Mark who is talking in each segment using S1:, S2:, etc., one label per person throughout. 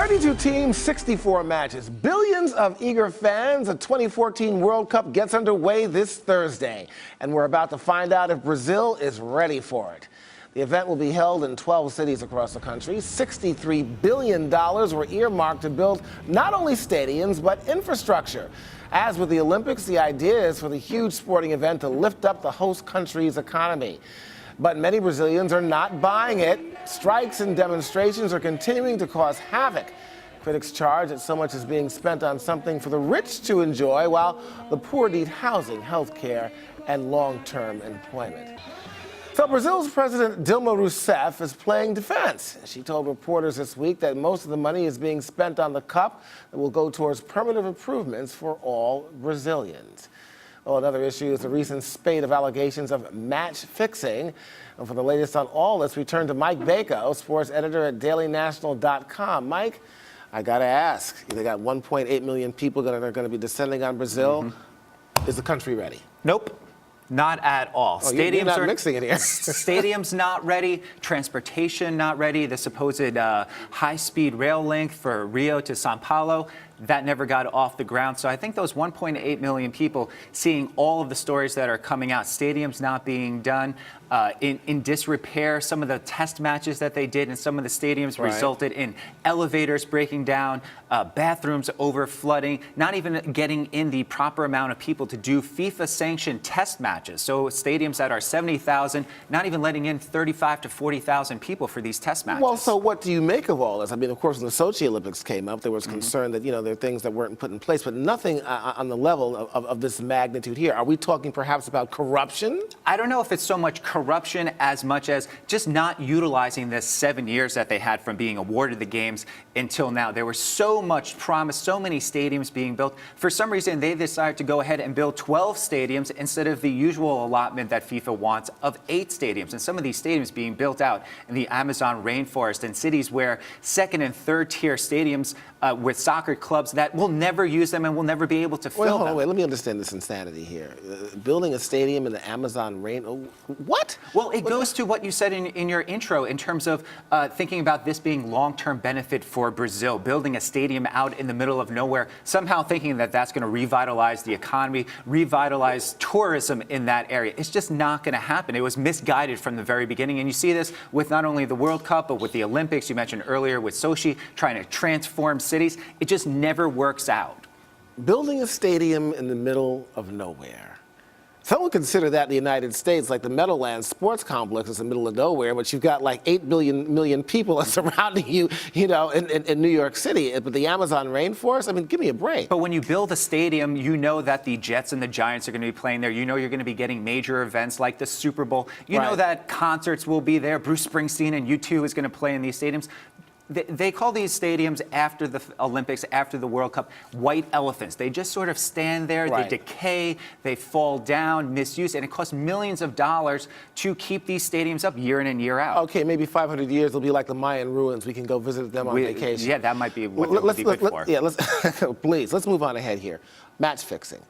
S1: 32 teams, 64 matches, billions of eager fans. The 2014 World Cup gets underway this Thursday, and we're about to find out if Brazil is ready for it. The event will be held in 12 cities across the country. $63 billion were earmarked to build not only stadiums, but infrastructure. As with the Olympics, the idea is for the huge sporting event to lift up the host country's economy. But many Brazilians are not buying it. Strikes and demonstrations are continuing to cause havoc. Critics charge that so much is being spent on something for the rich to enjoy, while the poor need housing, health care, and long-term employment. So Brazil's President Dilma Rousseff is playing defense. She told reporters this week that most of the money is being spent on the cup that will go towards permanent improvements for all Brazilians. Well, another issue is the recent spate of allegations of match fixing. And for the latest on all this, we turn to Mike Bako, sports editor at dailynational.com. Mike, I got to ask, they got 1.8 million people that are going to be descending on Brazil. Is the country ready?
S2: Nope. Not at all.
S1: Oh, you're not mixing it here.
S2: Stadiums not ready, transportation not ready, the supposed high-speed rail link for Rio to Sao Paulo, that never got off the ground. So I think those 1.8 million people seeing all of the stories that are coming out, stadiums not being done, in disrepair, some of the test matches that they did in some of the stadiums resulted in elevators breaking down, bathrooms over flooding, not even getting in the proper amount of people to do FIFA-sanctioned test matches. So stadiums that are 70,000, not even letting in 35 to 40,000 people for these test matches.
S1: Well, so what do you make of all this? I mean, of course, when the Sochi Olympics came up, there was concern that, there are things that weren't put in place, but nothing on the level of this magnitude here. Are we talking perhaps about corruption?
S2: I don't know if it's so much corruption as much as just not utilizing this 7 years that they had from being awarded the games until now. There was so much promise, so many stadiums being built. For some reason, they decided to go ahead and build 12 stadiums instead of the usual allotment that FIFA wants of 8 stadiums. And some of these stadiums being built out in the Amazon rainforest in cities where second and third tier stadiums with soccer clubs that will never use them and will never be able to fill them.
S1: Wait, let me understand this insanity here. Building a stadium in the Amazon rain, what?
S2: Well, it goes to what you said in your intro in terms of thinking about this being long-term benefit for Brazil, building a stadium out in the middle of nowhere, somehow thinking that that's going to revitalize the economy, revitalize tourism in that area. It's just not going to happen. It was misguided from the very beginning, and you see this with not only the World Cup, but with the Olympics. You mentioned earlier with Sochi, trying to transform cities. It just never works out.
S1: Building a stadium in the middle of nowhere. Some would consider that in the United States, like the Meadowlands Sports Complex is in the middle of nowhere, but you've got like 8 million people surrounding you, in New York City. But the Amazon rainforest, I mean, give me a break.
S2: But when you build a stadium, you know that the Jets and the Giants are going to be playing there. You know you're going to be getting major events like the Super Bowl. You know that concerts will be there. Bruce Springsteen and U2 is going to play in these stadiums. They call these stadiums after the Olympics, after the World Cup, white elephants. They just sort of stand there, they decay, they fall down, misuse, and it costs millions of dollars to keep these stadiums up year in and year out.
S1: Okay, maybe 500 years will be like the Mayan ruins. We can go visit them on vacation.
S2: Yeah, that might be what it would be good for.
S1: Yeah, please, let's move on ahead here. Match fixing.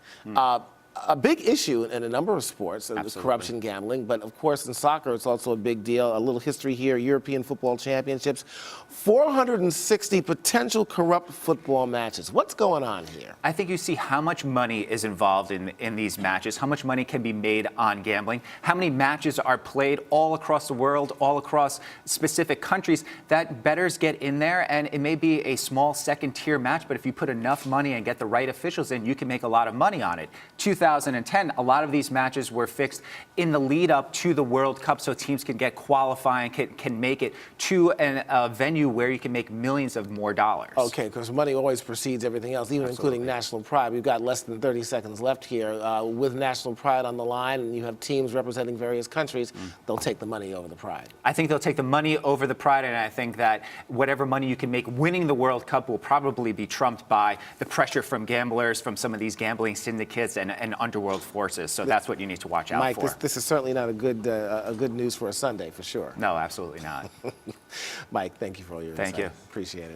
S1: A big issue in a number of sports, corruption, gambling, but of course in soccer it's also a big deal. A little history here, European Football Championships, 460 potential corrupt football matches. What's going on here?
S2: I think you see how much money is involved in these matches, how much money can be made on gambling, how many matches are played all across the world, all across specific countries, that bettors get in there, and it may be a small second-tier match, but if you put enough money and get the right officials in, you can make a lot of money on it. 2010, a lot of these matches were fixed in the lead up to the World Cup so teams can get qualifying, can make it to a venue where you can make millions of more dollars. Okay,
S1: because money always precedes everything else, even including national pride. We've got less than 30 seconds left here. With national pride on the line and you have teams representing various countries, they'll take the money over the pride.
S2: I think they'll take the money over the pride, and I think that whatever money you can make winning the World Cup will probably be trumped by the pressure from gamblers, from some of these gambling syndicates and underworld forces. So that's what you need to watch out for.
S1: Mike, this is certainly not a good news for a Sunday, for sure.
S2: No, absolutely not.
S1: Mike, thank you for all your insight.
S2: Thank you.
S1: Appreciate it.